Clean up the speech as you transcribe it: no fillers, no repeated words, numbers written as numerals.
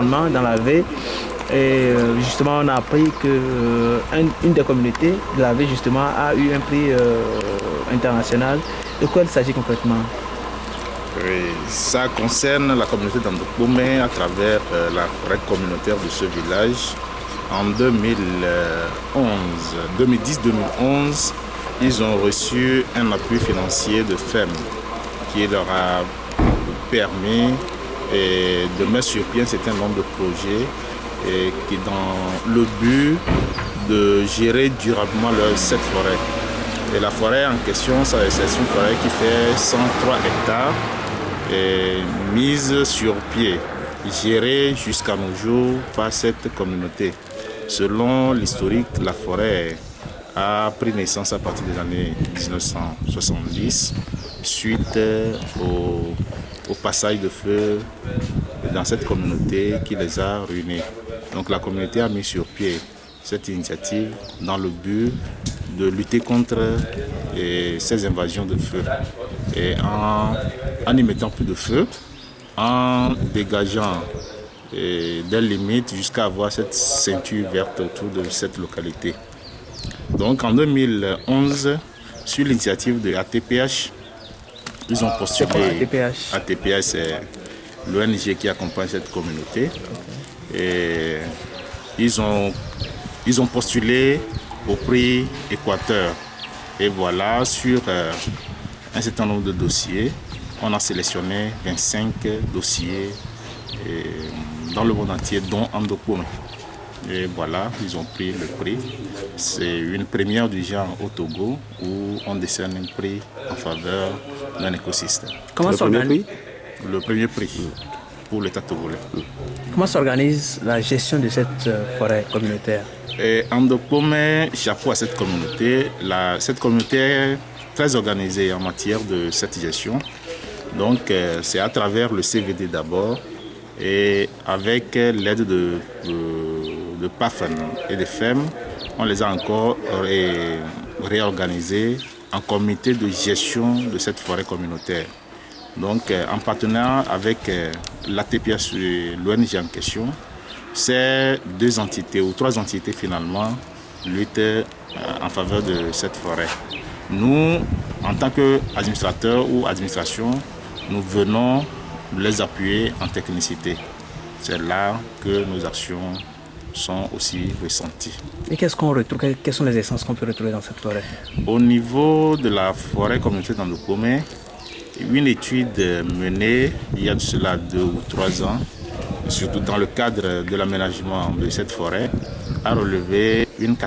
Dans la veille, et justement, on a appris que une des communautés de la veille, justement, a eu un prix international. De quoi il s'agit concrètement? Oui, ça concerne la communauté d'Andokpomé à travers la forêt communautaire de ce village. En 2010-2011, ils ont reçu un appui financier de FEM qui leur a permis de mettre sur pied un certain nombre de projets qui dans le but de gérer durablement cette forêt. Et la forêt en question, c'est une forêt qui fait 103 hectares et mise sur pied, gérée jusqu'à nos jours par cette communauté. Selon l'historique, la forêt a pris naissance à partir des années 1970 suite au passage de feu dans cette communauté qui les a ruinés. Donc la communauté a mis sur pied cette initiative dans le but de lutter contre ces invasions de feu. Et en y mettant plus de feu, en dégageant des limites jusqu'à avoir cette ceinture verte autour de cette localité. Donc en 2011, sur l'initiative de ATPH, ils ont postulé. ATPH? ATPH, c'est l'ONG qui accompagne cette communauté. Et ils ont postulé au prix Équateur. Et voilà, sur un certain nombre de dossiers, on a sélectionné 25 dossiers dans le monde entier, dont Andokpomé. Et voilà, ils ont pris le prix. C'est une première du genre au Togo où on décerne un prix en faveur d'un écosystème. Comment s'organise Le premier prix pour l'État togolais. Comment s'organise la gestion de cette forêt communautaire? Andokpomé, chapeau à cette communauté. Cette communauté est très organisée en matière de cette gestion. Donc, c'est à travers le CVD d'abord et avec l'aide de PAFN et de FEM, on les a encore réorganisés en comité de gestion de cette forêt communautaire. Donc, en partenariat avec l'ATPH, l'ONG en question, ces deux entités ou trois entités finalement luttent en faveur de cette forêt. Nous, en tant qu'administrateurs ou administration, nous venons les appuyer en technicité. C'est là que nos actions sont aussi ressenties. Et qu'est-ce qu'on retrouve? Quelles sont les essences qu'on peut retrouver dans cette forêt? Au niveau de la forêt communautaire d'Andokpomé, une étude menée il y a de cela 2 ou 3 ans, surtout dans le cadre de l'aménagement de cette forêt, a relevé une